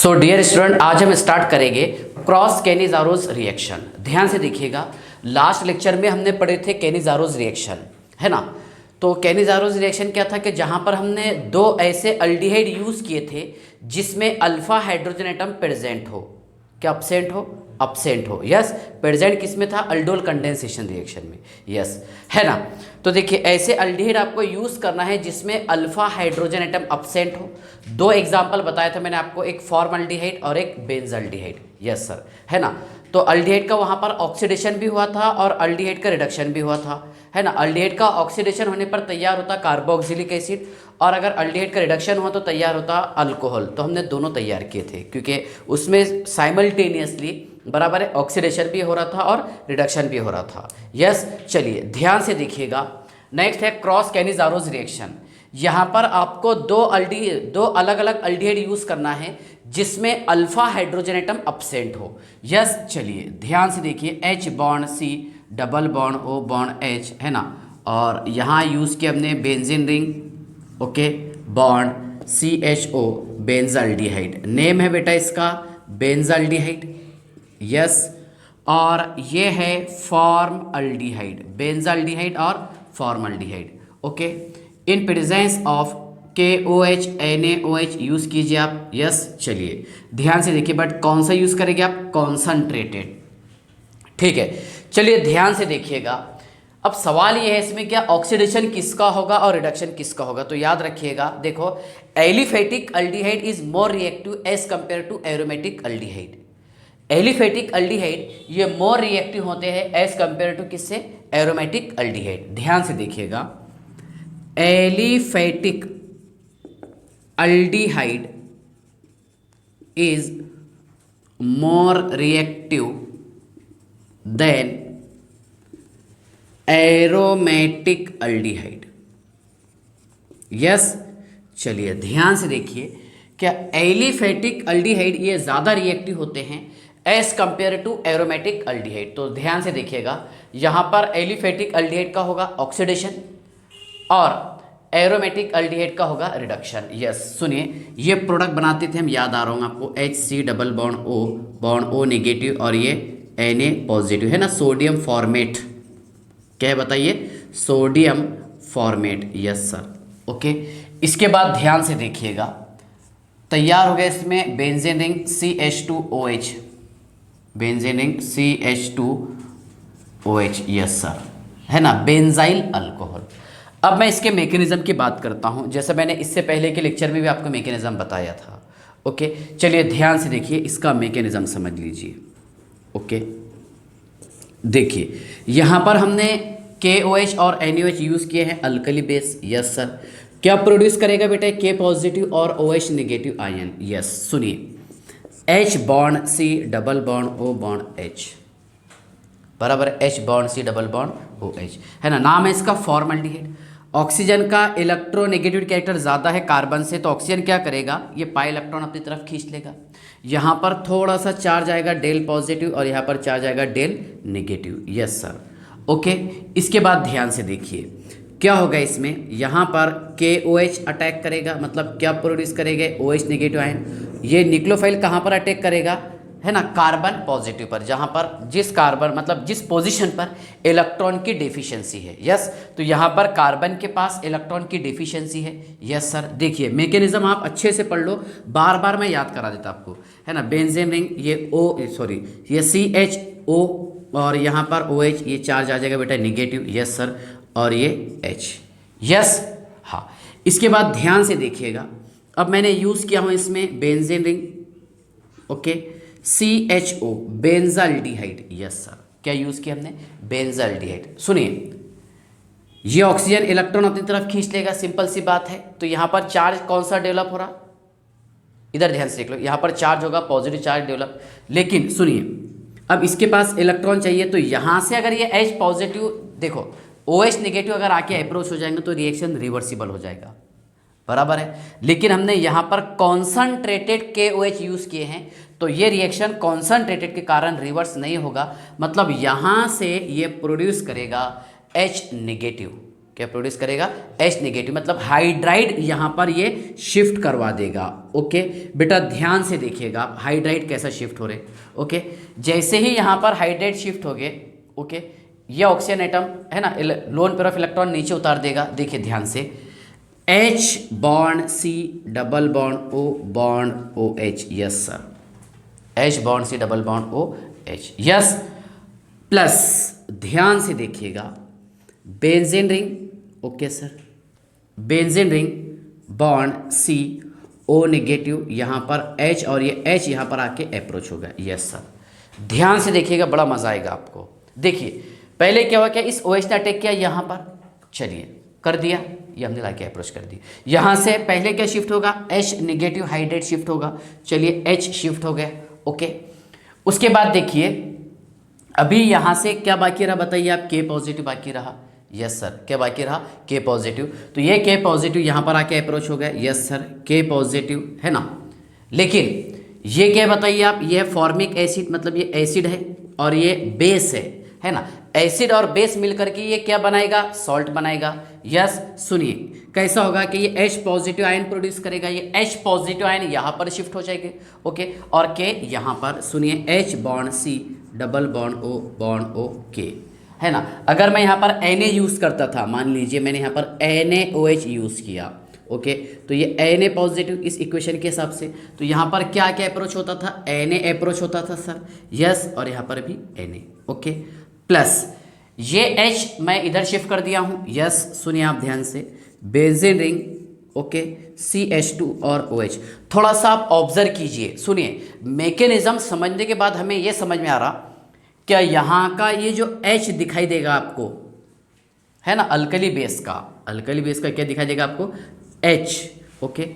So dear student, आज हम start करेंगे क्रॉस कैनिज़ारोस रिएक्शन। ध्यान से देखिएगा, लास्ट लेक्चर में हमने पढ़े थे कैनिज़ारोस रिएक्शन, है ना। तो कैनिज़ारोस रिएक्शन क्या था कि जहाँ पर हमने दो ऐसे अल्डिहाइड यूज़ किए थे जिसमें अल्फा हाइड्रोजन एटम प्रेजेंट हो, क्या अब्सेंट हो, अब्सेंट हो। यस, प्रेजेंट किस में था, अल्डोल कंडेंसेशन रिएक्शन में। यस, है ना। तो देखिए, ऐसे अल्डिहाइड आपको यूज़ करना है जिसमें अल्फा हाइड्रोजन एटम अब्सेंट हो। दो एग्जाम्पल बताया था मैंने आपको, एक फॉर्मल्डिहाइड और एक बेंजल्डिहाइड। यस सर, है ना। तो अल्डिहाइड का वहाँ पर ऑक्सीडेशन भी हुआ था और अल्डिहाइड का रिडक्शन भी हुआ था, है ना। अल्डिहाइड का ऑक्सीडेशन होने पर तैयार होता कार्बोक्सिलिक एसिड, और अगर अल्डिहाइड का रिडक्शन हुआ तो तैयार होता अल्कोहल। तो हमने दोनों तैयार किए थे क्योंकि उसमें साइमल्टेनियसली बराबर है, ऑक्सीडेशन भी हो रहा था और रिडक्शन भी हो रहा था। यस, चलिए ध्यान से देखिएगा। नेक्स्ट है क्रॉस कैनिज़ारोस रिएक्शन। यहाँ पर आपको दो अलग अलग अल्डिहाइड यूज़ करना है जिसमें अल्फा हाइड्रोजन एटम अब्सेंट हो। यस, चलिए ध्यान से देखिए, H bond C double bond O bond H, है ना। और यहाँ यूज़ किया हमने benzene ring, okay, bond CHO benzaldehyde. Name है बेटा इसका बेंजाल्डिहाइड। यस, और ये है फॉर्मल्डिहाइड, बेंजाल्डिहाइड और formaldehyde. Okay, in presence of KOH NaOH use कीजिए आप। यस, चलिए ध्यान से देखिए, बट कौन सा यूज़ करेंगे आप, कॉन्सनट्रेटेड। ठीक है, चलिए ध्यान से देखिएगा। अब सवाल ये है इसमें, क्या ऑक्सीडेशन किसका होगा और रिडक्शन किसका होगा। तो याद रखिएगा, देखो, aliphatic aldehyde is more reactive as compare to aromatic aldehyde. Aliphatic aldehyde ये मोर रिएक्टिव होते हैं एज कंपेयर टू किससे, एरोमेटिक अल्डिहाइड। ध्यान से देखिएगा, aliphatic aldehyde is more reactive than aromatic aldehyde. Yes, चलिए ध्यान से देखिए, क्या एलिफेटिक अल्डिहाइड ये ज़्यादा रिएक्टिव होते हैं as compare to aromatic aldehyde. तो ध्यान से देखिएगा, यहाँ पर एलिफेटिक अल्डिहाइड का होगा ऑक्सीडेशन और एरोमेटिक अल्डिहाइड का होगा रिडक्शन। यस, सुनिए, ये प्रोडक्ट बनाते थे हम, याद आ रहा हूँ आपको, HC double bond O negative और ये Na पॉजिटिव, है ना। सोडियम फॉर्मेट, क्या है बताइए, sodium format. Yes sir, okay. इसके बाद ध्यान से देखिएगा, तैयार हो गया इसमें benzene ring CH2OH, benzene ring CH2OH। Yes sir, है ना, बेंजाइल अल्कोहल। अब मैं इसके मैकेनिज्म की बात करता हूं, जैसे मैंने इससे पहले के लेक्चर में भी आपको मैकेनिज्म बताया था। ओके, चलिए ध्यान से देखिए, इसका मैकेनिज्म समझ लीजिए। ओके, देखिए यहाँ पर हमने KOH और NaOH यूज़ किए हैं अल्कली बेस। यस सर, क्या प्रोड्यूस करेगा बेटा, K पॉजिटिव और OH नेगेटिव आयन। यस, सुनिए, H bond C double bond O bond H बराबर H bond C double bond OH, है ना। नाम है इसका फॉर्मल्डिहाइड। ऑक्सीजन का इलेक्ट्रोनेगेटिव कैरेक्टर ज़्यादा है कार्बन से, तो ऑक्सीजन क्या करेगा, ये पाई इलेक्ट्रॉन अपनी तरफ खींच लेगा। यहाँ पर थोड़ा सा चार्ज आएगा डेल पॉजिटिव और यहाँ पर चार्ज आएगा del negative. Yes sir, okay. इसके बाद ध्यान से देखिए, क्या होगा इसमें, यहाँ पर KOH अटैक करेगा, मतलब क्या प्रोड्यूस करेगा, OH नेगेटिव आयन। ये न्यूक्लियोफाइल कहाँ पर अटैक करेगा, है ना, कार्बन पॉजिटिव पर, जहाँ पर जिस कार्बन मतलब जिस पोजीशन पर इलेक्ट्रॉन की डेफिशिएंसी है। यस, तो यहाँ पर कार्बन के पास इलेक्ट्रॉन की डेफिशिएंसी है। यस सर, देखिए मैकेनिज्म आप अच्छे से पढ़ लो, बार बार मैं याद करा देता आपको, है ना। बेंजीन रिंग ये ये CHO और यहाँ पर OH, ये चार्ज आ जाएगा बेटा नेगेटिव। यस सर, और ये H। यस, हाँ। इसके बाद ध्यान से देखिएगा, अब मैंने यूज़ किया हूँ इसमें benzene ring, okay, CHO benzaldehyde. Yes sir, क्या यूज़ किया हमने, बेंजाल्डिहाइड। सुनिए, ये ऑक्सीजन इलेक्ट्रॉन अपनी तरफ खींच लेगा, सिंपल सी बात है। तो यहाँ पर चार्ज कौन सा डेवलप हो रहा, इधर ध्यान से देख लो, यहाँ पर चार्ज होगा पॉजिटिव चार्ज डेवलप। लेकिन सुनिए, अब इसके पास इलेक्ट्रॉन चाहिए, तो यहाँ से अगर ये H पॉजिटिव, देखो OH नेगेटिव अगर आके अप्रोच हो जाएंगे तो रिएक्शन रिवर्सिबल हो जाएगा, बराबर है। लेकिन हमने यहाँ पर कॉन्सनट्रेटेड KOH यूज़ किए हैं, तो ये रिएक्शन कॉन्सनट्रेटेड के कारण रिवर्स नहीं होगा, मतलब यहाँ से ये प्रोड्यूस करेगा H नेगेटिव। क्या प्रोड्यूस करेगा, H नेगेटिव, मतलब हाइड्राइड यहाँ पर ये शिफ्ट करवा देगा। ओके बेटा ध्यान से देखिएगा हाइड्राइड कैसा शिफ्ट हो रहे। ओके जैसे ही यहाँ पर हाइड्राइड शिफ्ट हो गए, ओके ये ऑक्सीजन एटम है ना लोन पेयर ऑफ इलेक्ट्रॉन नीचे उतार देगा। देखिए ध्यान से, H bond C double bond O bond OH, yes sir, H bond C double bond OH, yes, plus ध्यान से देखिएगा benzene ring, okay sir, benzene ring bond C O negative, यहाँ पर H और ये H यहाँ पर आके अप्रोच होगा, यस सर। ध्यान से देखिएगा बड़ा मजा आएगा आपको। देखिए पहले क्या हुआ, क्या इस OH ने अटैक किया यहाँ पर, चलिए कर दिया, ये हमने लाके अप्रोच कर दी। यहाँ से पहले क्या शिफ्ट होगा, H नेगेटिव हाइड्रेट शिफ्ट होगा, चलिए H शिफ्ट हो गया। ओके उसके बाद देखिए अभी यहाँ से क्या बाकी रहा बताइए आप, K पॉजिटिव बाकी रहा, यस सर, क्या बाकी रहा, K पॉजिटिव, तो ये K पॉजिटिव यहाँ पर आके अप्रोच हो गया, यस सर, K पॉजिटिव है ना। लेकिन ये क्या बताइए आप, ये फॉर्मिक एसिड, मतलब ये एसिड है और ये बेस है ना, एसिड और बेस मिलकर के ये क्या बनाएगा, सॉल्ट बनाएगा। यस सुनिए कैसा होगा कि ये H पॉजिटिव आयन प्रोड्यूस करेगा, ये H पॉजिटिव आयन यहाँ पर शिफ्ट हो जाएंगे। ओके और K यहाँ पर, सुनिए H bond C double bond O bond O K है ना। अगर मैं यहाँ पर Na यूज़ करता था, मान लीजिए मैंने यहाँ पर NaOH यूज़ किया, ओके तो ये Na पॉजिटिव इस इक्वेशन के हिसाब से, तो यहाँ पर क्या क्या अप्रोच होता था, Na अप्रोच होता था सर, यस, और यहाँ पर भी Na, ओके प्लस ये H मैं इधर शिफ्ट कर दिया हूँ, यस सुनिए आप ध्यान से, बेंजीन रिंग, ओके CH2 और OH। थोड़ा सा आप ऑब्जर्व कीजिए, सुनिए मैकेनिज्म समझने के बाद हमें ये समझ में आ रहा क्या यहाँ का ये जो H दिखाई देगा आपको है ना, अल्कली बेस का, अल्कली बेस का क्या दिखाई देगा आपको, H, ओके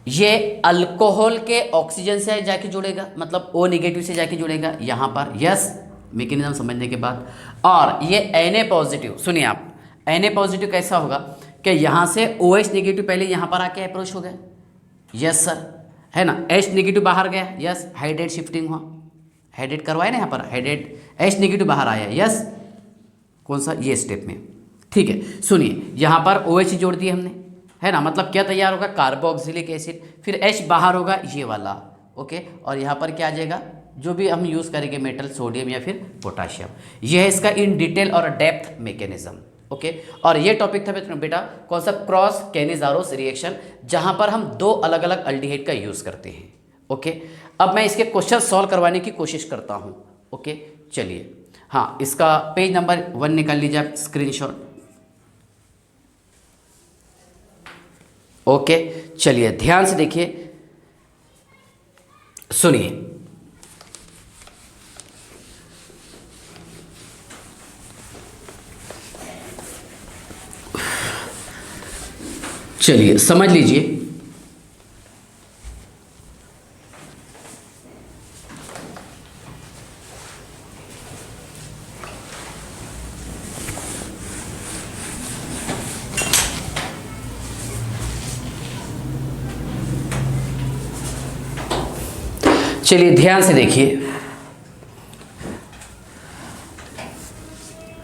ये अल्कोहल के ऑक्सीजन से जाके जुड़ेगा, मतलब O नेगेटिव से जाके जुड़ेगा यहाँ पर, यस मैकेनिज्म समझने के बाद। और ये Na पॉजिटिव, सुनिए आप Na पॉजिटिव कैसा होगा कि यहाँ से OH नेगेटिव पहले यहाँ पर आके अप्रोच हो गया, यस सर है ना, H नेगेटिव बाहर गया, यस हाइड्रेट शिफ्टिंग हुआ, हाइड्रेट करवाए ना यहाँ पर, हाइड्रेट H नेगेटिव बाहर आया, यस कौन सा, ये स्टेप में, ठीक है। सुनिए यहाँ पर OH जोड़ दिए हमने है ना, मतलब क्या तैयार होगा, कार्बोक्सिलिक एसिड, फिर H बाहर होगा ये वाला, ओके और यहाँ पर क्या आ जाएगा, जो भी हम यूज़ करेंगे मेटल, सोडियम या फिर पोटाशियम। ये है इसका इन डिटेल और डेप्थ मैकेनिज्म, ओके और ये टॉपिक था बेटा कौन सा, क्रॉस कैनिज़ारोस रिएक्शन, जहाँ पर हम दो अलग अलग अल्डिहाइड का यूज़ करते हैं। ओके अब मैं इसके क्वेश्चन सॉल्व करवाने की कोशिश करता हूँ। ओके चलिए, हाँ इसका पेज नंबर 1 निकाल लीजिए आप स्क्रीनशॉट। ओके चलिए ध्यान से देखिए, सुनिए चलिए समझ लीजिए, चलिए ध्यान से देखिए,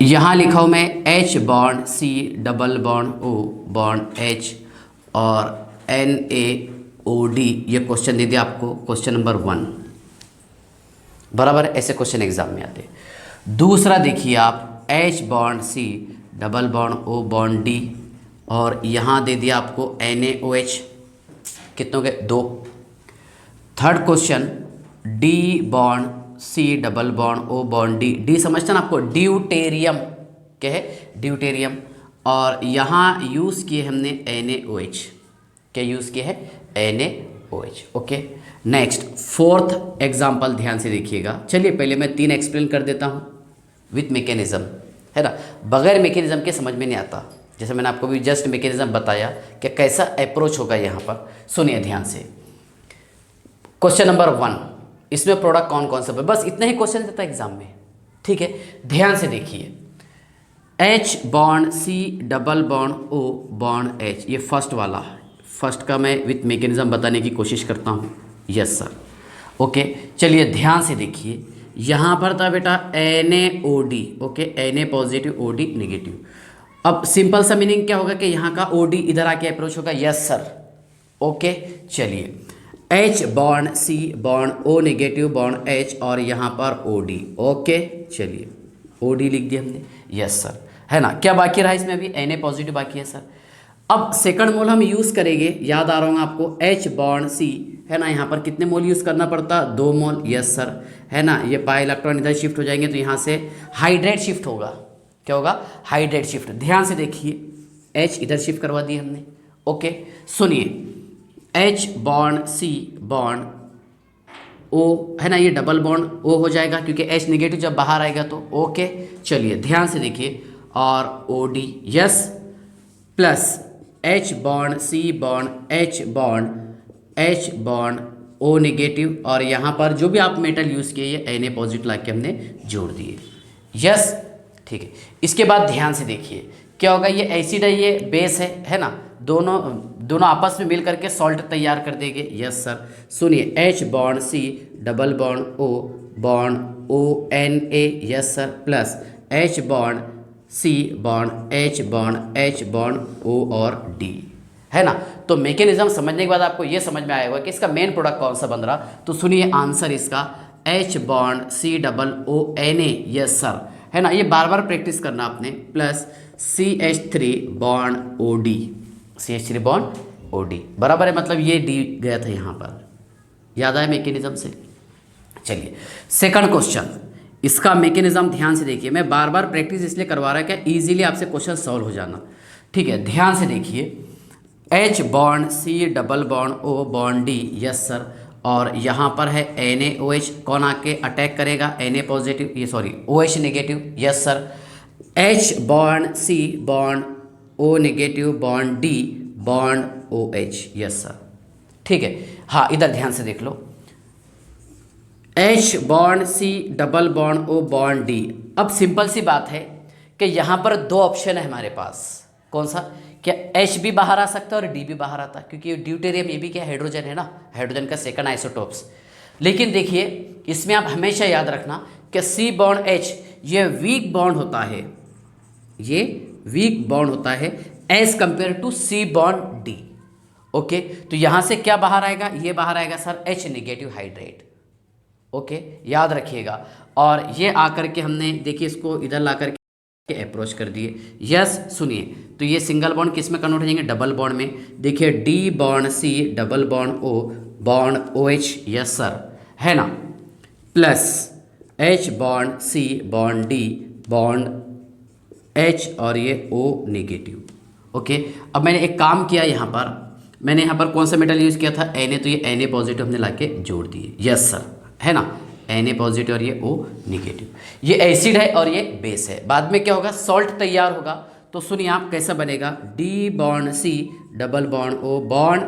यहाँ लिखा हूँ मैं H bond C double bond O bond H और NaOD, ये क्वेश्चन दे दिया आपको, क्वेश्चन नंबर 1 बराबर, ऐसे क्वेश्चन एग्जाम में आते। दूसरा देखिए आप H bond C double bond O bond D और यहाँ दे दिया आपको NaOH, कितनों के 2। Third question D bond C double bond O bond D, D समझता ना आपको, ड्यूटेरियम, क्या है ड्यूटेरियम, और यहाँ यूज़ किए हमने NaOH, क्या यूज़ किए है NaOH। Okay next fourth example ध्यान से देखिएगा। चलिए पहले मैं 3 एक्सप्लेन कर देता हूँ विथ मैकेनिज्म, है ना, बगैर मैकेनिज्म के समझ में नहीं आता, जैसे मैंने आपको भी जस्ट मैकेनिज्म बताया कि कैसा अप्रोच होगा यहाँ पर। सुनिए ध्यान से, क्वेश्चन नंबर 1, इसमें प्रोडक्ट कौन कौन सा, बस इतना ही क्वेश्चन देता है एग्जाम में, ठीक है। ध्यान से देखिए, H bond C double bond O bond H, ये फर्स्ट वाला, फर्स्ट का मैं विथ मैकेनिज्म बताने की कोशिश करता हूँ, यस सर। ओके चलिए ध्यान से देखिए, यहाँ पर था बेटा NaOD, okay Na positive OD negative, अब सिंपल सा मीनिंग क्या होगा कि यहाँ का ओ डी इधर आके अप्रोच होगा, यस सर। ओके चलिए, H bond C bond O negative bond H और यहाँ पर ओ डी। ओके चलिए, ओ डी लिख दिया हमने, यस सर, है ना। क्या बाकी रहा इसमें? अभी Na पॉजिटिव बाकी है सर। अब सेकंड मोल हम यूज़ करेंगे, याद आ रहा होगा आपको, H बॉन्ड C, है ना। यहाँ पर कितने मोल यूज़ करना पड़ता? 2 मोल, यस सर, है ना। ये पाई इलेक्ट्रॉन इधर शिफ्ट हो जाएंगे तो यहाँ से हाइड्रेट शिफ्ट होगा। क्या होगा? Hydrate shift. ध्यान से देखिए, H इधर शिफ्ट करवा दिए हमने। ओके सुनिए, H bond C bond O, है ना, ये डबल बॉन्ड O हो जाएगा क्योंकि H नेगेटिव जब बाहर आएगा तो। ओके चलिए ध्यान से देखिए, और OD yes, plus H bond C bond H bond O negative, और यहाँ पर जो भी आप मेटल यूज़ किए ये Na पॉजिटिव ला के हमने जोड़ दिए, यस ठीक है। इसके बाद ध्यान से देखिए क्या होगा, ये एसिड है ये बेस है ना, दोनों आपस में मिल करके सॉल्ट तैयार कर देंगे, यस सर। सुनिए, H bond C double bond O bond ONA, yes sir, plus H bond C bond H bond O और D, है ना। तो मैकेनिज्म समझने के बाद आपको ये समझ में आया होगा कि इसका मेन प्रोडक्ट कौन सा बन रहा। तो सुनिए आंसर इसका H bond C double ONA, yes sir, है ना। ये बार बार प्रैक्टिस करना आपने, plus CH3 bond OD, CH3 bond OD बराबर है, मतलब ये D गया था यहाँ पर, याद आया मैकेनिज्म से। चलिए सेकंड क्वेश्चन, इसका मैकेनिज्म ध्यान से देखिए, मैं बार बार प्रैक्टिस इसलिए करवा रहा है कि इजीली आपसे क्वेश्चन सॉल्व हो जाना, ठीक है। ध्यान से देखिए, H bond C double bond O bond D, yes sir, और यहाँ पर है NaOH, कौन आके अटैक करेगा? Na पॉजिटिव, ये sorry OH negative, yes sir. H bond C bond O negative bond D bond OH, yes sir, ठीक है। हाँ इधर ध्यान से देख लो, H bond C double bond O bond D। अब सिंपल सी बात है कि यहाँ पर 2 ऑप्शन है हमारे पास, कौन सा? क्या H भी बाहर आ सकता है और D भी बाहर आता है, क्योंकि ड्यूटेरियम ये भी क्या हाइड्रोजन है ना, हाइड्रोजन का सेकंड आइसोटोप्स। लेकिन देखिए इसमें आप हमेशा याद रखना कि C बॉन्ड H ये वीक बॉन्ड होता है, ये वीक बॉन्ड होता है as compare to C bond D। Okay तो यहाँ से क्या बाहर आएगा? ये बाहर आएगा sir H negative hydrate. Okay याद रखिएगा, और ये आकर के हमने देखिए इसको इधर ला करके अप्रोच कर दिए, यस। सुनिए, तो ये सिंगल बॉन्ड किस में कन्वर्ट हो जाएंगे? डबल बॉन्ड में। देखिए D bond C double bond O bond OH, yes sir, है ना, plus H bond C bond D bond H और ये O नेगेटिव। ओके अब मैंने एक काम किया, यहाँ पर मैंने यहाँ पर कौन सा मेटल यूज़ किया था? Na, तो ये Na पॉजिटिव हमने लाके जोड़ दिए, यस सर, है ना, Na पॉजिटिव और ये O निगेटिव। ये एसिड है और ये बेस है, बाद में क्या होगा? सॉल्ट तैयार होगा। तो सुनिए आप कैसा बनेगा, D bond C double bond O bond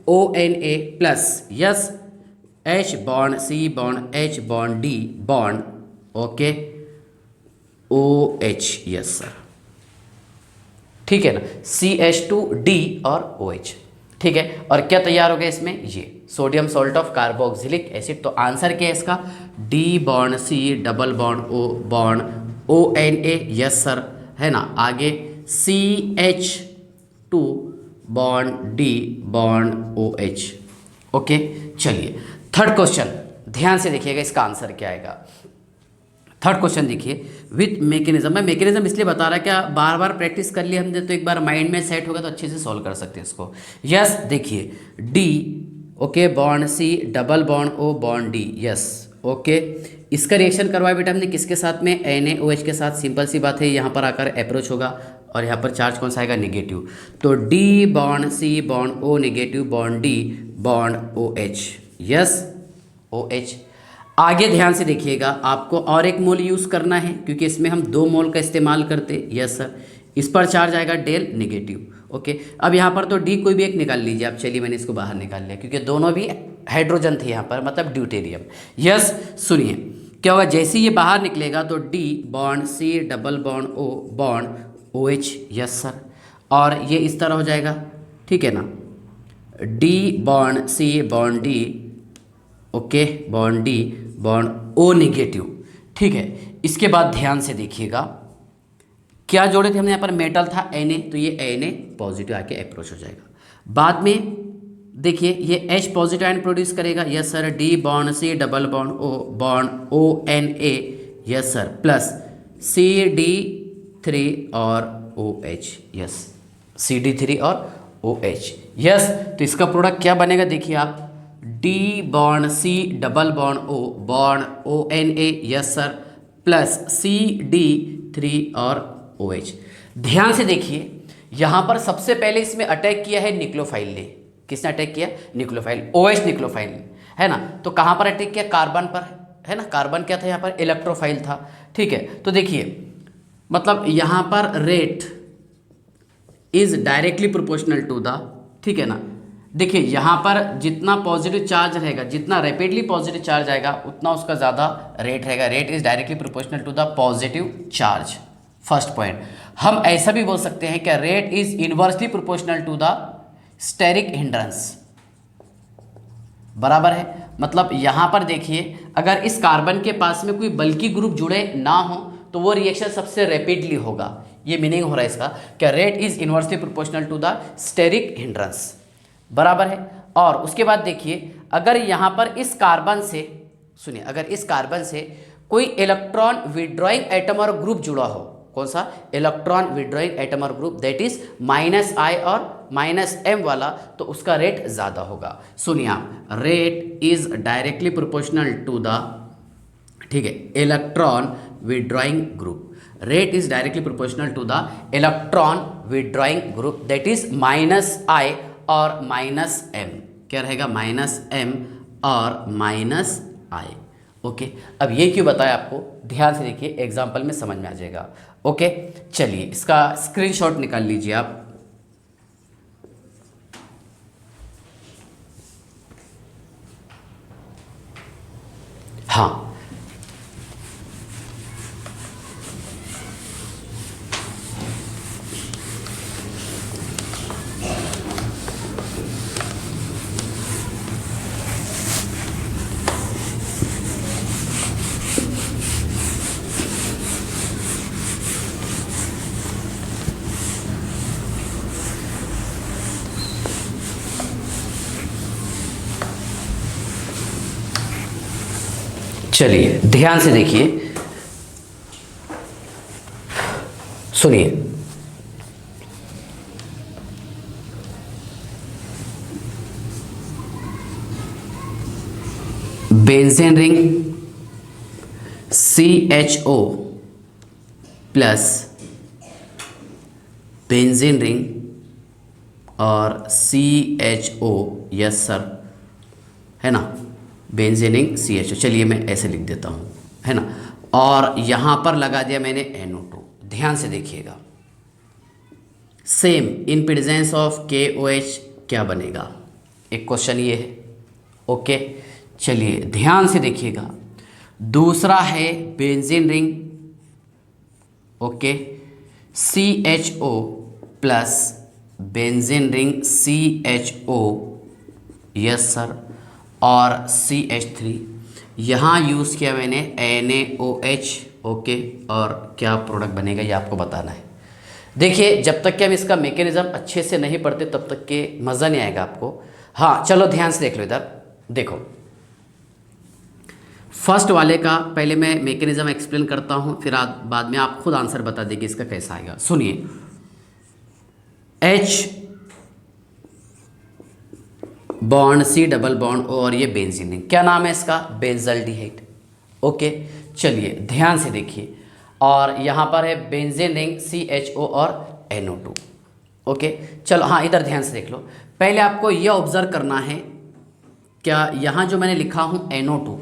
ONA plus, yes, H bond C bond H bond D bond okay OH, yes sir, ठीक है ना, CH2D और OH, ठीक है। और क्या तैयार हो गया इसमें? ये sodium salt of carboxylic acid. तो आंसर क्या है इसका? D bond C double bond O bond ONA, yes sir, है ना। आगे CH2 bond D bond OH। Okay चलिए थर्ड क्वेश्चन ध्यान से देखिएगा, इसका आंसर क्या आएगा। थर्ड क्वेश्चन देखिए, विथ मैकेनिज्म। मैं मैकेनिज्म इसलिए बता रहा क्या, बार बार प्रैक्टिस कर लिया हमने तो एक बार माइंड में सेट होगा तो अच्छे से सॉल्व कर सकते हैं इसको। यस देखिए, D okay bond C double bond O bond D, yes okay. इसका रिएक्शन करवाया बेटा हमने किसके साथ में? NaOH के साथ। सिंपल सी बात है, यहाँ पर आकर अप्रोच होगा और यहाँ पर चार्ज कौन सा आएगा? नेगेटिव। तो D bond C bond O negative bond D bond OH, yes OH। आगे ध्यान से देखिएगा, आपको और एक मोल यूज़ करना है क्योंकि इसमें हम 2 मोल का इस्तेमाल करते, यस सर। इस पर चार्ज आएगा डेल नेगेटिव। ओके अब यहाँ पर तो D कोई भी एक निकाल लीजिए आप। चलिए मैंने इसको बाहर निकाल लिया क्योंकि दोनों भी हाइड्रोजन थे यहाँ पर, मतलब ड्यूटेरियम, यस। सुनिए क्या होगा, जैसे ही ये बाहर निकलेगा तो D bond C double bond O bond OH, yes sir, और ये इस तरह हो जाएगा, ठीक है ना, D bond C bond D okay bond D bond O negative, ठीक है। इसके बाद ध्यान से देखिएगा, क्या जोड़े थे हमने यहाँ पर, मेटल था Na, तो ये Na पॉजिटिव आके अप्रोच हो जाएगा। बाद में देखिए ये H पॉजिटिव आयन प्रोड्यूस करेगा, yes sir, D bond C double bond O bond ONA, yes sir, plus CD3 और OH, यस, CD3 और OH, यस। तो इसका प्रोडक्ट क्या बनेगा देखिए आप, D bond C double bond O bond ONA, yes sir, plus CD3 और OH। ध्यान से देखिए यहाँ पर सबसे पहले इसमें अटैक किया है निक्लोफाइल ने। किसने अटैक किया, निक्लोफाइल, OH निक्लोफाइल है ना। तो कहाँ पर अटैक किया, कार्बन पर, है ना। कार्बन क्या था यहाँ पर, इलेक्ट्रोफाइल था, ठीक है। तो देखिए मतलब यहाँ पर rate is directly proportional to the, ठीक है ना। देखिए यहाँ पर जितना पॉजिटिव चार्ज रहेगा, जितना रैपिडली पॉजिटिव चार्ज आएगा उतना उसका ज़्यादा रेट रहेगा। Rate is directly proportional to the positive charge, first point. हम ऐसा भी बोल सकते हैं कि rate is inversely proportional to the steric hindrance, बराबर है। मतलब यहाँ पर देखिए अगर इस कार्बन के पास में कोई बल्कि ग्रुप जुड़े ना हो तो वो रिएक्शन सबसे रैपिडली होगा। ये मीनिंग हो रहा है इसका कि rate is inversely proportional to the steric hindrance, बराबर है। और उसके बाद देखिए अगर यहाँ पर इस कार्बन से, सुनिए, अगर इस कार्बन से कोई इलेक्ट्रॉन विड्रॉइंग एटम और ग्रुप जुड़ा हो, कौन सा, इलेक्ट्रॉन विड्रॉइंग एटम और ग्रुप, दैट इज -I और -M वाला, तो उसका रेट ज़्यादा होगा। सुनिए आप, rate is directly proportional to the, ठीक है, electron withdrawing group. Rate is directly proportional to the electron withdrawing group, that is -I और -M। क्या रहेगा, -M और -I। ओके, अब ये क्यों बताया आपको, ध्यान से देखिए, एग्जाम्पल में समझ में आ जाएगा। ओके, चलिए इसका स्क्रीनशॉट निकाल लीजिए आप। हाँ, चलिए ध्यान से देखिए, सुनिए, benzene ring CHO plus benzene ring और CHO, यस सर, है ना, बेंजीन रिंग CHO। चलिए मैं ऐसे लिख देता हूँ, है ना, और यहाँ पर लगा दिया मैंने NO2। ध्यान से देखिएगा, same in presence of KOH क्या बनेगा, एक क्वेश्चन ये है। ओके, चलिए ध्यान से देखिएगा, दूसरा है benzene ring, okay, CHO plus benzene ring CHO, yes sir, और CH3। यहाँ यूज़ किया मैंने NaOH, ओके, और क्या प्रोडक्ट बनेगा ये आपको बताना है। देखिए जब तक कि हम इसका मैकेनिज्म अच्छे से नहीं पढ़ते तब तक के मज़ा नहीं आएगा आपको। हाँ चलो ध्यान से देख लो, इधर देखो, फर्स्ट वाले का पहले मैं मैकेनिज्म एक्सप्लेन करता हूँ, फिर बाद में आप खुद आंसर बता देंगे इसका कैसा आएगा। सुनिए, H bond C double bond O और ये बेंजीन रिंग, क्या नाम है इसका, बेंजल्डिहाइड। ओके, चलिए ध्यान से देखिए, और यहाँ पर है बेंजीन रिंग CHO और NO2। ओके, चलो हाँ इधर ध्यान से देख लो। पहले आपको यह ऑब्जर्व करना है, क्या यहाँ जो मैंने लिखा हूँ NO2,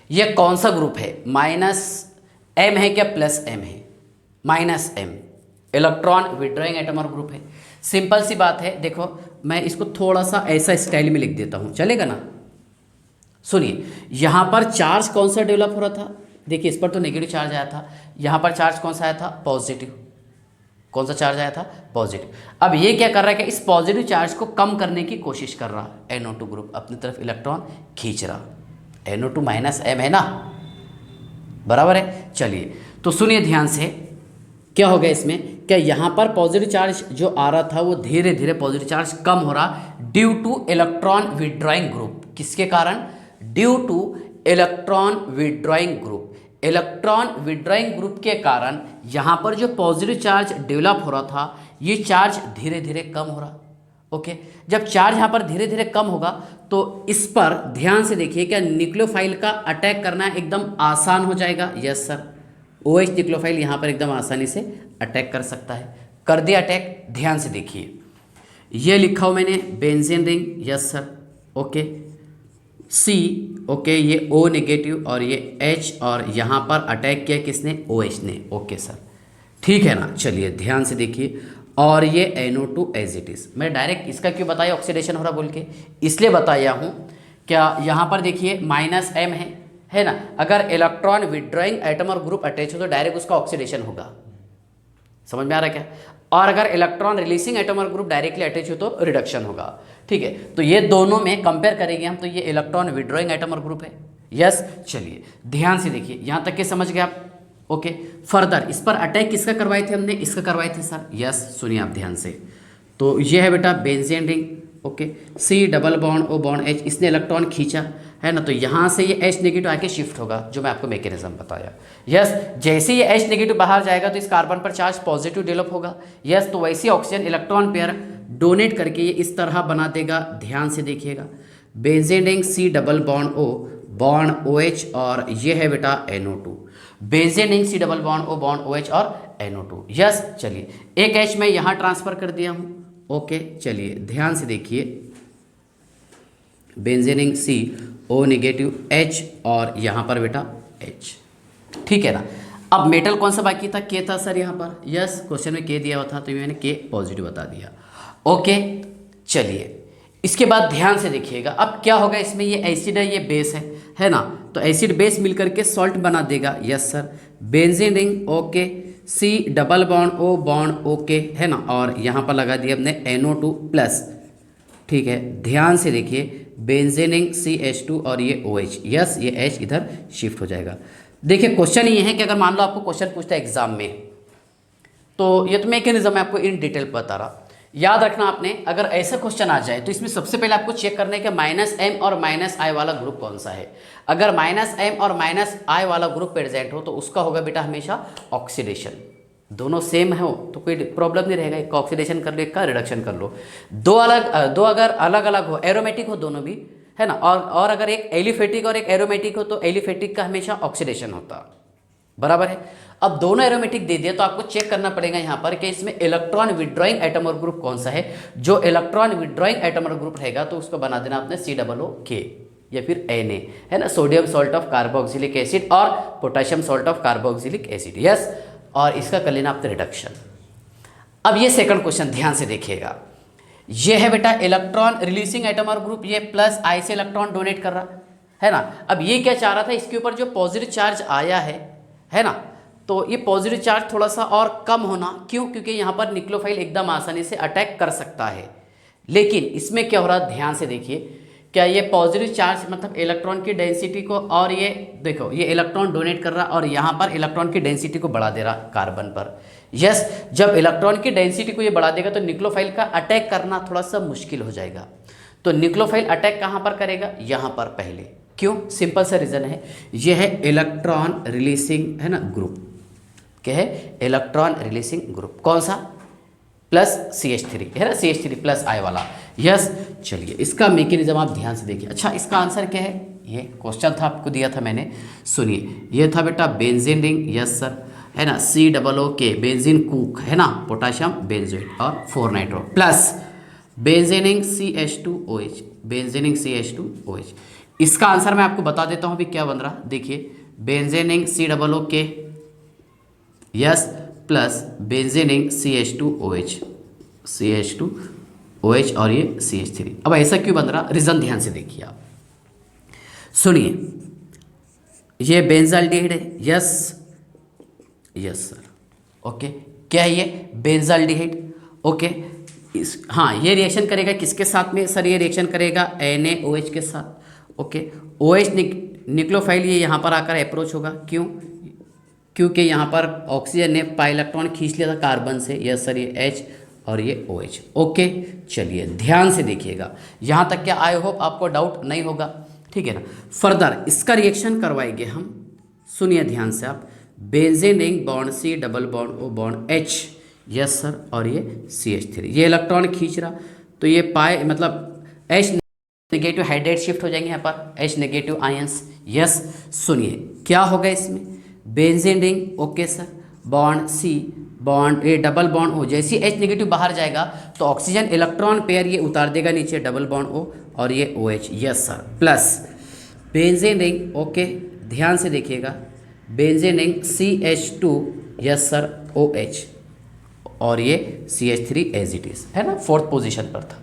ये कौन सा ग्रुप है, -M है क्या +M है, -M, इलेक्ट्रॉन विड्रॉइंग एटम और ग्रुप है। सिंपल सी बात है, देखो मैं इसको थोड़ा सा ऐसा स्टाइल में लिख देता हूँ, चलेगा ना। सुनिए, यहाँ पर चार्ज कौन सा डेवलप हो रहा था, देखिए इस पर तो नेगेटिव चार्ज आया था, यहाँ पर चार्ज कौन सा आया था, पॉजिटिव। कौन सा चार्ज आया था, पॉजिटिव। अब ये क्या कर रहा है कि इस पॉजिटिव चार्ज को कम करने की कोशिश कर रहा है, NO2 ग्रुप अपनी तरफ इलेक्ट्रॉन खींच रहा, NO2 -M है ना, बराबर है। चलिए तो सुनिए ध्यान से, क्या हो गया इसमें, क्या यहाँ पर पॉजिटिव चार्ज जो आ रहा था वो धीरे धीरे पॉजिटिव चार्ज कम हो रहा due two electron withdrawing group. किसके कारण? Due two electron withdrawing group. Electron withdrawing group के कारण यहाँ पर जो पॉजिटिव चार्ज डेवलप हो रहा था ये चार्ज धीरे धीरे कम हो रहा। ओके जब चार्ज यहाँ पर धीरे धीरे कम होगा तो इस पर ध्यान से देखिए, क्या न्यूक्लियोफाइल का अटैक करना एकदम आसान हो जाएगा? यस सर, OH न्यूक्लियोफाइल यहाँ पर एकदम आसानी से अटैक कर सकता है। कर दिया अटैक। ध्यान से देखिए, ये लिखा हो मैंने benzene ring. Yes sir, okay C, okay ये O नेगेटिव और ये H, और यहाँ पर अटैक किया किसने? OH ने। ओके सर, ठीक है ना। चलिए ध्यान से देखिए, और ये NO2 एज इट इज़। मैं डायरेक्ट इसका क्यों बताया ऑक्सीडेशन हो रहा बोल के? इसलिए बताया हूँ, क्या यहाँ पर देखिए -M है ना। अगर इलेक्ट्रॉन विड्रॉइंग एटम और ग्रुप अटैच हो तो डायरेक्ट उसका ऑक्सीडेशन होगा। समझ में आ रहा है क्या? और अगर इलेक्ट्रॉन रिलीजिंग एटम और ग्रुप डायरेक्टली अटैच हो तो रिडक्शन होगा। ठीक है, तो ये दोनों में कंपेयर करेंगे हम, तो ये इलेक्ट्रॉन विड्रॉइंग एटम और ग्रुप है। यस, चलिए ध्यान से देखिए, यहाँ तक के समझ गए आप? ओके फर्दर इस पर अटैक किसका करवाए थे हमने? इसका करवाए थे सर। यस, सुनिए आप ध्यान से। तो ये है बेटा benzene ring. Okay C double bond O bond H, इसने इलेक्ट्रॉन खींचा है ना, तो यहाँ से ये H नेगेटिव आके शिफ्ट होगा, जो मैं आपको मैकेनिज्म बताया। यस, जैसे ये H नेगेटिव बाहर जाएगा तो इस कार्बन पर चार्ज पॉजिटिव डेवलप होगा। यस, तो वैसे ऑक्सीजन इलेक्ट्रॉन पेयर डोनेट करके ये इस तरह बना देगा। ध्यान से देखिएगा, benzene ring C double bond O bond OH, और ये है बेटा NO2। Benzene ring C double bond O bond OH और NO2। यस, चलिए एक H मैं यहाँ ट्रांसफर कर दिया हूँ। ओके चलिए ध्यान से देखिए, benzene ring C O negative H, और यहाँ पर बेटा H। ठीक है ना। अब मेटल कौन सा बाकी था? K था सर यहाँ पर। यस, क्वेश्चन में K दिया हुआ था तो मैंने K पॉजिटिव बता दिया। ओके चलिए इसके बाद ध्यान से देखिएगा, अब क्या होगा इसमें, ये एसिड है ये बेस है ना, तो एसिड बेस मिलकर के सॉल्ट बना देगा। Yes sir, benzene ring okay C double bond O bond okay है ना, और यहाँ पर लगा दिया हमने NO2 प्लस। ठीक है, ध्यान से देखिए, बेंजीन रिंग CH2 और ये OH। यस, ये H इधर शिफ्ट हो जाएगा। देखिए क्वेश्चन ये है कि अगर मान लो आपको क्वेश्चन पूछता है एग्जाम में, तो ये तो मैकेनिज्म मैं आपको इन डिटेल बता रहा। याद रखना आपने, अगर ऐसा क्वेश्चन आ जाए तो इसमें सबसे पहले आपको चेक करना है कि -M और -I वाला ग्रुप कौन सा है। अगर -M और -I वाला ग्रुप प्रेजेंट हो तो उसका होगा बेटा हमेशा ऑक्सीडेशन। दोनों सेम हो तो कोई प्रॉब्लम नहीं रहेगा, एक का ऑक्सीडेशन कर लो एक का रिडक्शन कर लो। दो अगर अलग अलग हो, एरोमेटिक हो दोनों भी है ना, और अगर एक एलिफेटिक और एक एरोमेटिक हो तो एलिफेटिक का हमेशा ऑक्सीडेशन होता। बराबर है। अब दोनों एरोमेटिक दे दिया तो आपको चेक करना पड़ेगा यहाँ पर कि इसमें इलेक्ट्रॉन विड्रॉइंग एटम और ग्रुप कौन सा है। जो इलेक्ट्रॉन विड्रॉइंग एटम और ग्रुप रहेगा तो उसको बना देना आपने COOK या फिर Na है ना, sodium salt of carboxylic acid और potassium salt of carboxylic acid. Yes, और इसका कर लेना आपने रिडक्शन। अब ये सेकंड क्वेश्चन ध्यान से देखिएगा, ये है बेटा इलेक्ट्रॉन रिलीजिंग एटम और ग्रुप, ये प्लस I से इलेक्ट्रॉन डोनेट कर रहा है ना। अब ये क्या चाह रहा था, इसके ऊपर जो पॉजिटिव चार्ज आया है ना, तो ये पॉजिटिव चार्ज थोड़ा सा और कम होना। क्यों? क्योंकि यहाँ पर न्यूक्लियोफाइल एकदम आसानी से अटैक कर सकता है। लेकिन इसमें क्या हो रहा है, ध्यान से देखिए, क्या ये पॉजिटिव चार्ज मतलब इलेक्ट्रॉन की डेंसिटी को, और ये देखो ये इलेक्ट्रॉन डोनेट कर रहा और यहाँ पर इलेक्ट्रॉन की डेंसिटी को बढ़ा दे रहा कार्बन पर। यस, जब इलेक्ट्रॉन की डेंसिटी को ये बढ़ा देगा तो न्यूक्लियोफाइल का अटैक करना थोड़ा सा मुश्किल हो जाएगा। तो न्यूक्लियोफाइल अटैक कहाँ पर करेगा? यहाँ पर पहले। क्यों? सिंपल सा रीज़न है, ये है इलेक्ट्रॉन रिलीजिंग है ना ग्रुप। क्या है? Electron releasing group. कौन सा? प्लस CH3 है ना, CH3 प्लस I वाला। यस, चलिए इसका मैकेनिज्म आप ध्यान से देखिए। अच्छा, इसका आंसर क्या है? ये क्वेश्चन था आपको दिया था मैंने, सुनिए। ये था बेटा बेंजीन रिंग। यस सर, है ना, COOK बेंजीन कूक है ना, पोटेशियम बेंजोइट और 4 nitro plus benzene ring CH2OH, benzene ring CH2OH। इसका आंसर मैं आपको बता देता हूँ अभी क्या बन रहा। देखिए, benzene ring COOK yes plus benzene ring CH2OH और ये CH3। अब ऐसा क्यों बन रहा, रीज़न ध्यान से देखिए आप। सुनिए, ये बेंजाल्डिहाइड है। Yes sir, okay. क्या है ये? बेंजाल्डिहाइड। ओके, हाँ, ये रिएक्शन करेगा किसके साथ में सर? ये रिएक्शन करेगा NaOH के साथ। ओके, OH न्यूक्लियोफाइल ये यहाँ पर आकर अप्रोच होगा। क्यों? क्योंकि यहाँ पर ऑक्सीजन ने पाई इलेक्ट्रॉन खींच लिया था कार्बन से। यस सर, ये H और ये OH। ओके, चलिए ध्यान से देखिएगा, यहाँ तक क्या आई होप आपको डाउट नहीं होगा, ठीक है ना। फर्दर इसका रिएक्शन करवाएंगे हम, सुनिए ध्यान से आप। Benzene ring bond C double bond O bond H, yes sir, और ये CH3, ये इलेक्ट्रॉन खींच रहा, तो ये पाई मतलब H नेगेटिव हाइड्रेट शिफ्ट हो जाएंगे यहाँ पर, H नेगेटिव आयंस। यस, सुनिए क्या होगा इसमें, benzene ring okay sir, bond C bond A double bond O, जैसे H नेगेटिव बाहर जाएगा तो ऑक्सीजन इलेक्ट्रॉन पेयर ये उतार देगा नीचे, डबल बॉन्ड O और ये OH। Yes sir, plus benzene ring okay, ध्यान से देखिएगा, benzene ring CH2, yes sir, OH और ये CH3 एज इट इज है ना, फोर्थ पोजीशन पर था।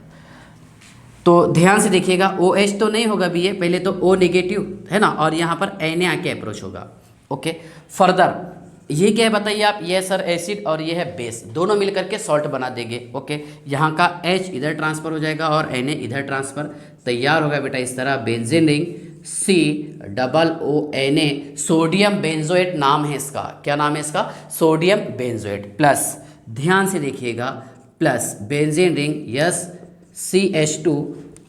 तो ध्यान से देखिएगा, OH तो नहीं होगा भी, ये पहले तो O नेगेटिव है ना, और यहाँ पर Na आके अप्रोच होगा। ओके, फर्दर ये क्या है बताइए आप, ये सर एसिड और ये है बेस, दोनों मिलकर के सॉल्ट बना देंगे। ओके, यहाँ का H इधर ट्रांसफर हो जाएगा और Na इधर ट्रांसफर, तैयार होगा बेटा इस तरह benzene ring C double O Na, sodium benzoate नाम है इसका, क्या नाम है इसका, सोडियम बेंजोएट। प्लस ध्यान से देखिएगा, plus benzene ring yes CH2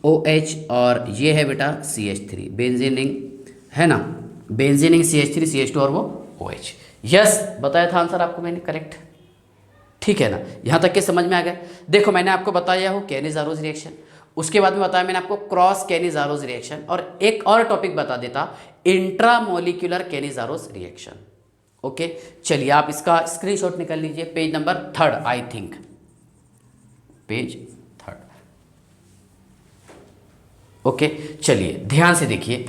OH और ये है बेटा CH3, बेंजीन रिंग है ना, बेंजीन रिंग CH3 CH2 और वो OH। यस, बताया था आंसर आपको मैंने, करेक्ट, ठीक है ना, यहाँ तक के समझ में आ गया। देखो मैंने आपको बताया हो कैनिज़ारोस रिएक्शन, उसके बाद में बताया मैंने आपको क्रॉस कैनिज़ारोस रिएक्शन, और एक और टॉपिक बता देता, इंट्रामोलिक्यूलर कैनिज़ारोस रिएक्शन। ओके, चलिए आप इसका स्क्रीनशॉट निकाल लीजिए, page number 3 I think, page 3। Okay, चलिए ध्यान से देखिए,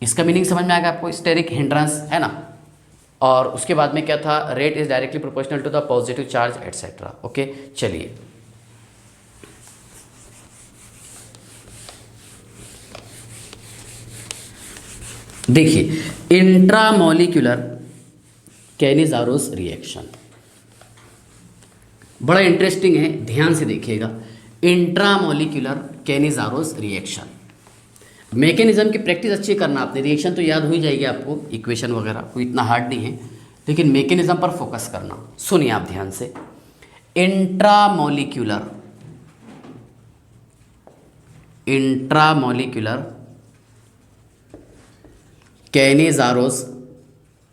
इसका मीनिंग समझ में आएगा आपको, स्टेरिक हिंड्रेंस है ना, और उसके बाद में क्या था, rate is directly proportional to the positive charge etcetera. Okay, चलिए देखिए, इंट्रामोलिक्यूलर कैनिज़ारोस रिएक्शन बड़ा इंटरेस्टिंग है, ध्यान से देखिएगा, इंट्रामोलिक्यूलर कैनिज़ारोस रिएक्शन। मैकेनिज्म की प्रैक्टिस अच्छी करना आपने, रिएक्शन तो याद हो ही जाएगी आपको, इक्वेशन वगैरह कोई इतना हार्ड नहीं है, लेकिन मैकेनिज्म पर फोकस करना। सुनिए आप ध्यान से, इंट्रामोलिक्यूलर कैनिज़ारोस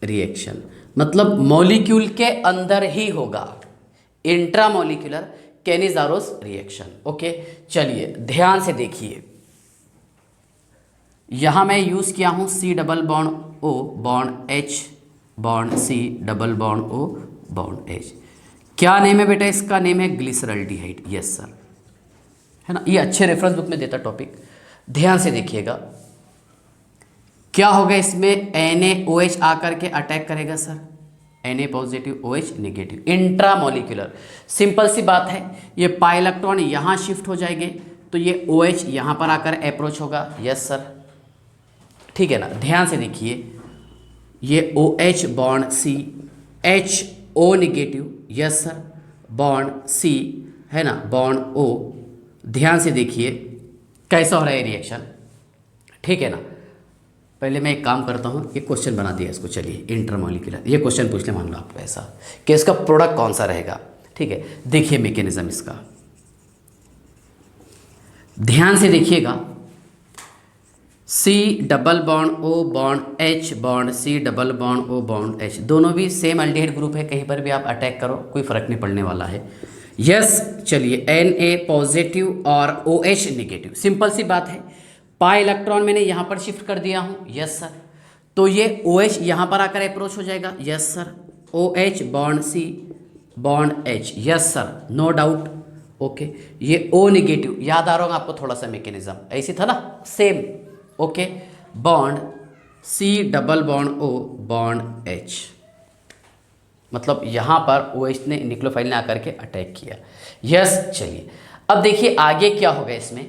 रिएक्शन मतलब मॉलिक्यूल के अंदर ही होगा, इंट्रामोलिक्यूलर कैनिज़ारोस रिएक्शन। ओके, चलिए ध्यान से देखिए, यहाँ मैं यूज़ किया हूँ C double bond O bond H bond C double bond O bond H। क्या नेम है बेटा इसका, नेम है ग्लिसरल्डिहाइड। यस सर, है ना, ये अच्छे रेफरेंस बुक में देता टॉपिक, ध्यान से देखिएगा। क्या होगा इसमें, NaOH आकर के अटैक करेगा sir, Na positive OH negative, intramolecular, simple सी बात है, ये पाई इलेक्ट्रॉन यहाँ शिफ्ट हो जाएंगे तो ये OH यहाँ पर आकर अप्रोच होगा। यस सर, ठीक है ना, ध्यान से देखिए, ये OH bond C HO negative, yes sir, bond C है ना, बॉन्ड O, ध्यान से देखिए कैसा हो रहा है रिएक्शन, ठीक है ना। पहले मैं एक काम करता हूँ, ये क्वेश्चन बना दिया इसको, चलिए इंटरमोलिक्यूलर, ये क्वेश्चन पूछ ले मान लो आपको ऐसा कि इसका प्रोडक्ट कौन सा रहेगा, ठीक है। देखिए मैकेनिज्म इसका, ध्यान से देखिएगा, C double bond O bond H bond C double bond O bond H, दोनों भी सेम अल्डिहाइड ग्रुप है, कहीं पर भी आप अटैक करो कोई फर्क नहीं पड़ने वाला है। यस, चलिए Na पॉजिटिव और OH नेगेटिव, सिंपल सी बात है, पाई इलेक्ट्रॉन मैंने यहाँ पर शिफ्ट कर दिया हूँ। यस सर, तो ये OH यहाँ पर आकर अप्रोच हो जाएगा। Yes sir, OH bond C bond H, yes sir, no doubt. Okay, ये O नेगेटिव, याद आ रहा होगा आपको थोड़ा सा मैकेनिज्म, ऐसी था ना, same. Okay, bond C double bond O bond H, मतलब यहाँ पर OH ने न्यूक्लियोफाइल ने आकर के अटैक किया। यस, चलिए अब देखिए आगे क्या होगा इसमें,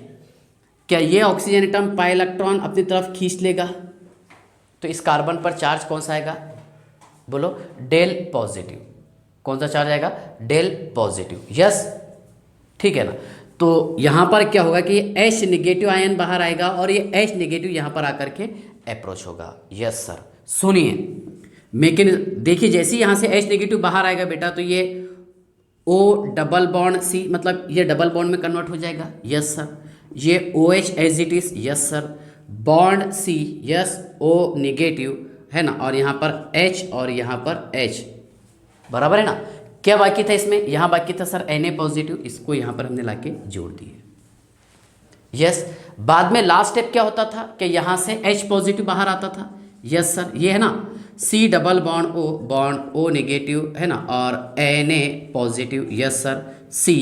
क्या ये ऑक्सीजन एटम पाई इलेक्ट्रॉन अपनी तरफ खींच लेगा, तो इस कार्बन पर चार्ज कौन सा आएगा, बोलो, डेल पॉजिटिव। कौन सा चार्ज आएगा, डेल पॉजिटिव। यस, ठीक है ना, तो यहाँ पर क्या होगा कि H नेगेटिव आयन बाहर आएगा और ये H नेगेटिव यहाँ पर आकर के अप्रोच होगा। यस सर, सुनिए मैकेनिज्म देखिए, जैसे ही यहाँ से H नेगेटिव बाहर आएगा बेटा तो ये O डबल बॉन्ड C, मतलब ये डबल बॉन्ड में कन्वर्ट हो जाएगा, यस सर। ये OH as it is, yes sir. Bond C, yes, O negative है ना, और यहाँ पर H और यहाँ पर H, बराबर है ना। क्या बाकी था इसमें, यहाँ बाकी था सर Na पॉजिटिव, इसको यहाँ पर हमने लाके जोड़ दिए, यस। बाद में लास्ट स्टेप क्या होता था कि यहाँ से H पॉजिटिव बाहर आता था, यस सर, ये है ना। C double bond O negative है ना, और Na positive, yes sir. C,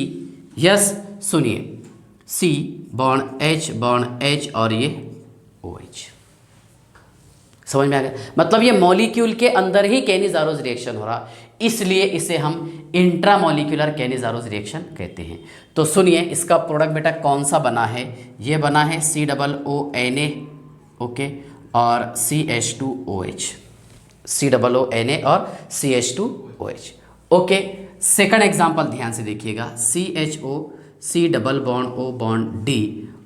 yes, सुनिए, C बॉन्ड H और ये OH, समझ में आ गया। मतलब ये मॉलिक्यूल के अंदर ही कैनिज़ारोज रिएक्शन हो रहा, इसलिए इसे हम इंट्रामॉलिक्यूलर कैनिज़ारोज रिएक्शन कहते हैं। तो सुनिए, इसका प्रोडक्ट बेटा कौन सा बना है, ये बना है COONA, ओके, और CH2OH, COONA और CH2OH, ओके। सेकंड एग्जांपल ध्यान से देखिएगा, CHO C double bond O bond D,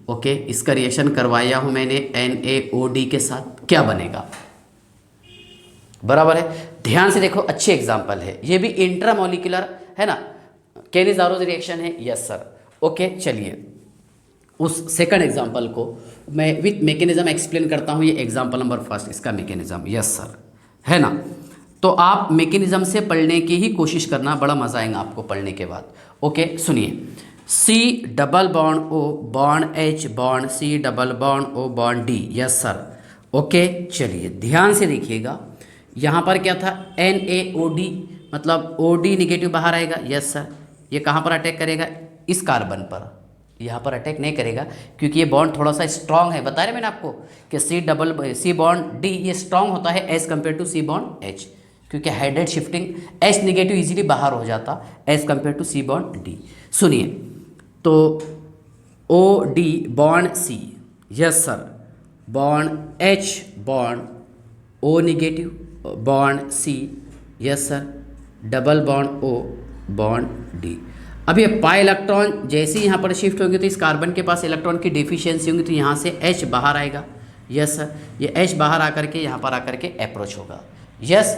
okay, इसका रिएक्शन करवाया हूं मैंने NaOD के साथ, क्या बनेगा, बराबर है। ध्यान से देखो, अच्छी एग्जांपल है, ये भी इंट्रामॉलिक्यूलर है ना, कैनिज़ारोज रिएक्शन है, यस सर, ओके। चलिए उस सेकंड एग्जांपल को मैं विथ मैकेनिज्म एक्सप्लेन करता हूँ। ये एग्जांपल नंबर फर्स्ट, इसका मैकेनिज्म, यस सर, है ना। तो आप मैकेनिज्म से पढ़ने की ही कोशिश करना, बड़ा मजा आएगा आपको पढ़ने के बाद, ओके। सुनिए, C double bond O bond H bond C double bond O bond D, yes sir, okay. चलिए ध्यान से देखिएगा, यहाँ पर क्या था, NaOD, मतलब OD निगेटिव बाहर आएगा, यस सर। ये कहाँ पर अटैक करेगा, इस कार्बन पर, यहाँ पर अटैक नहीं करेगा क्योंकि ये बॉन्ड थोड़ा सा स्ट्रांग है, बता रहे मैंने आपको कि C बॉन्ड D ये स्ट्रांग होता है as compare to C bond H, क्योंकि hydrate shifting H negative easily बाहर हो जाता as compare to C bond D। सुनिए, तो OD bond C, yes sir, bond H bond O negative bond C, yes sir, double bond O bond D। अब ये pi electron जैसे ही यहाँ पर शिफ्ट होंगे तो इस कार्बन के पास इलेक्ट्रॉन की डेफिशिएंसी होंगी, तो यहाँ से H बाहर आएगा, यस सर। ये H बाहर आकर के यहाँ पर आकर के अप्रोच होगा, यस।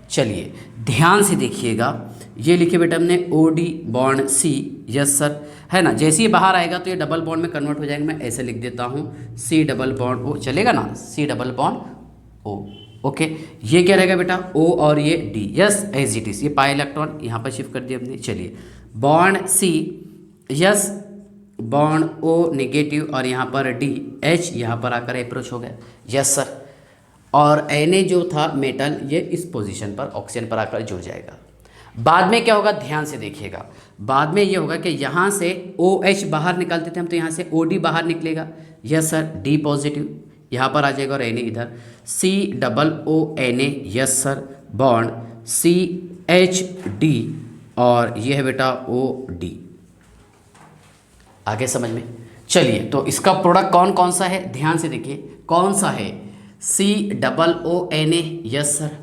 चलिए ध्यान से देखिएगा, ये लिखे बेटा हमने OD bond C, yes sir, है ना। जैसे ही बाहर आएगा तो ये डबल बॉन्ड में कन्वर्ट हो जाएगा, मैं ऐसे लिख देता हूँ C डबल बॉन्ड O, चलेगा ना, C double bond O, okay. ये क्या रहेगा बेटा, O और ये D, yes, as it is. ये पाई इलेक्ट्रॉन यहाँ पर शिफ्ट कर दिया हमने। चलिए bond C, yes, bond O negative और यहाँ पर D, H यहाँ पर आकर अप्रोच हो गया, यस सर। और Na जो था मेटल, ये इस पोजीशन पर ऑक्सीजन पर आकर जुड़ जाएगा। बाद में क्या होगा, ध्यान से देखिएगा, बाद में ये होगा कि यहाँ से OH बाहर निकालते थे हम, तो यहाँ से OD बाहर निकलेगा, यस सर, D पॉजिटिव यहाँ पर आ जाएगा और Na इधर, C double ONA, yes sir, bond CHD और ये है बेटा OD। आगे समझ में, चलिए तो इसका प्रोडक्ट कौन कौन सा है, ध्यान से देखिए, कौन सा है, C double ONA, yes sir,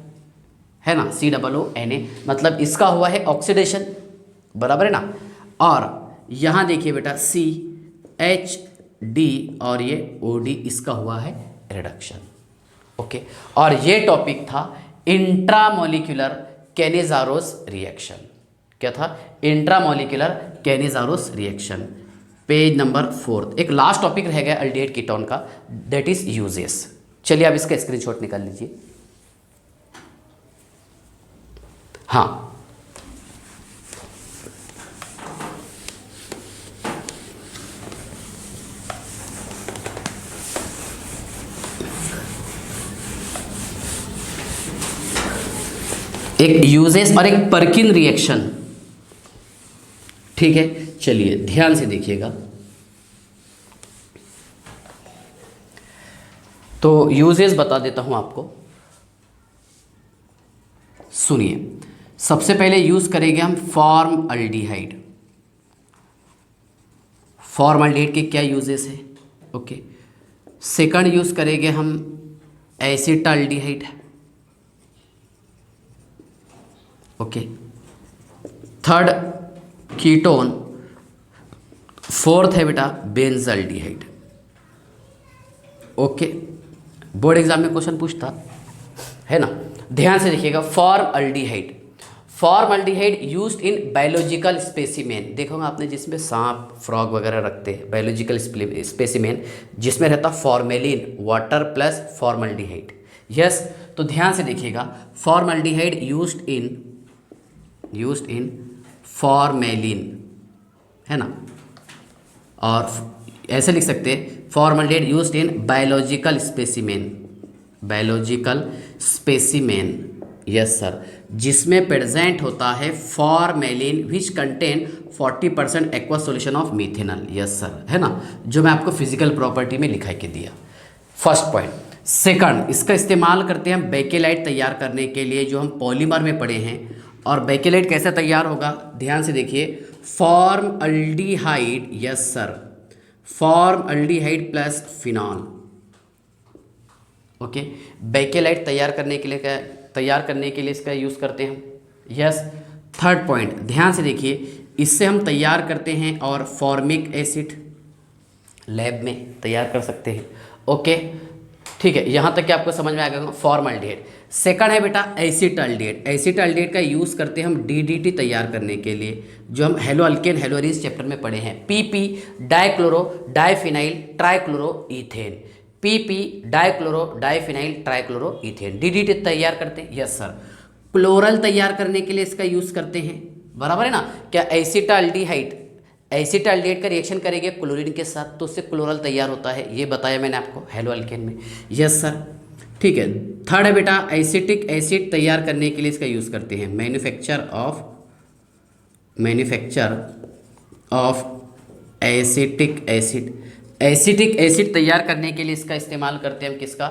है ना, C डबल ONA, मतलब इसका हुआ है ऑक्सीडेशन, बराबर है ना। और यहाँ देखिए बेटा CHD और ये OD, इसका हुआ है रिडक्शन, ओके। और ये टॉपिक था इंट्रामोलिकुलर कैनिज़ारोस रिएक्शन। क्या था, इंट्रामोलिकुलर कैनिज़ारोस रिएक्शन, पेज नंबर 4। एक लास्ट टॉपिक रह गया अल्डिहाइड कीटोन का, दैट इज यूजेस। चलिए आप इसका स्क्रीनशॉट निकाल लीजिए। हाँ, एक यूजेस और एक पर्किन रिएक्शन, ठीक है। चलिए ध्यान से देखिएगा, तो यूजेस बता देता हूं आपको, सुनिए। सबसे पहले यूज करेंगे हम फॉर्मल्डिहाइड। फॉर्मल्डिहाइड के क्या यूजेस है, ओके। सेकंड यूज करेंगे हम acetaldehyde, okay. Third ketone, fourth है बेटा बेंजल्डिहाइड, ओके। बोर्ड एग्जाम में क्वेश्चन पूछता, है ना। ध्यान से देखिएगा, formaldehyde, formaldehyde used in biological specimen, देखोगे आपने जिसमें सांप फ्रॉग वगैरह रखते हैं, बायोलॉजिकल स्पेसिमेन जिसमें रहता formalin water plus formaldehyde. Yes, तो ध्यान से देखिएगा, फॉर्मल्डिहाइड यूज्ड इन फॉर्मेलिन, है ना, और ऐसे लिख सकते हैं formaldehyde used in biological specimen, yes sir, जिसमें प्रेजेंट होता है formalin which contain 40% aqua solution of methanol, yes sir, है ना, जो मैं आपको फिजिकल प्रॉपर्टी में लिखा के दिया। First point. सेकंड, इसका इस्तेमाल करते हैं हम बेकेलाइट तैयार करने के लिए, जो हम पॉलीमर में पढ़े हैं। और बेकेलाइट कैसे तैयार होगा, ध्यान से देखिए, formaldehyde, yes sir, formaldehyde plus phenol. Okay, bakelite तैयार करने के लिए इसका यूज़ करते हैं हम। यस, थर्ड पॉइंट, ध्यान से देखिए, इससे हम तैयार करते हैं और फॉर्मिक एसिड लैब में तैयार कर सकते हैं। ओके, ठीक है, यहाँ तक कि आपको समझ में आ गया फॉर्मल्डिहाइड। सेकंड है बेटा एसिटाल्डिहाइड, एसिटाल्डिहाइड का यूज़ करते हैं हम डीडीटी तैयार करने के लिए, जो हम हेलो अल्केन हेलोरीज चैप्टर में पढ़े हैं। PP dichloro diphenyl trichloro ethane, PP dichloro diphenyl trichloro ethane, DDT तैयार करते हैं। यस सर, क्लोरल तैयार करने के लिए इसका यूज़ करते हैं, बराबर है ना। क्या एसिटाल्डिहाइड का रिएक्शन करेंगे क्लोरीन के साथ तो उससे क्लोरल तैयार होता है, ये बताया मैंने आपको हेलो अल्केन में। यस सर, ठीक है। थर्ड है बेटा एसिटिक एसिड तैयार करने के लिए इसका यूज़ करते हैं, manufacture of acetic acid, acetic acid तैयार करने के लिए इसका इस्तेमाल करते हैं हम, किसका,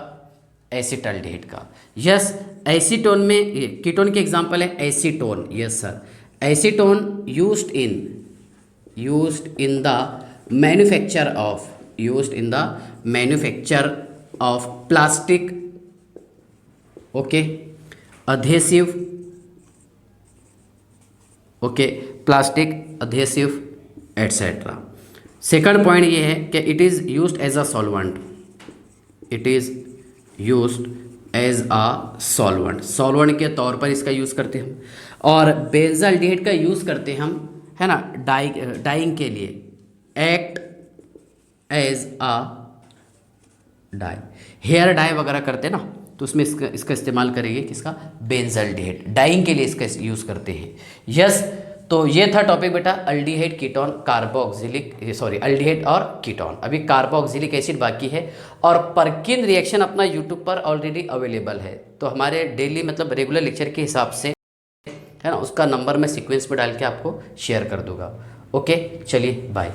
एसिटाल्डिहाइड का। यस, एसीटोन में कीटोन के एग्जांपल है acetone, yes sir, acetone used in the manufacture of plastic, okay, adhesive, okay, plastic adhesive etcetera. Second point ये है कि it is used as a solvent, solvent के तौर पर इसका यूज़ करते हैं हम। और बेंजाल्डिहाइड का यूज़ करते हैं हम, है ना, डाइंग के लिए, act as a dye, hair dye वगैरह करते हैं ना, तो उसमें इसका इस्तेमाल करेंगे, किसका, बेंजाल्डिहाइड, डाइंग के लिए इसका यूज़ करते हैं। यस, तो ये था टॉपिक बेटा aldehyde ketone carboxylic, sorry aldehyde और कीटोन, अभी कार्बोक्सिलिक एसिड बाकी है। और परकिन रिएक्शन अपना यूट्यूब पर ऑलरेडी अवेलेबल है, तो हमारे डेली मतलब रेगुलर लेक्चर के हिसाब से, है ना, उसका नंबर मैं सीक्वेंस में डाल के आपको शेयर कर दूंगा। ओके, चलिए बाय।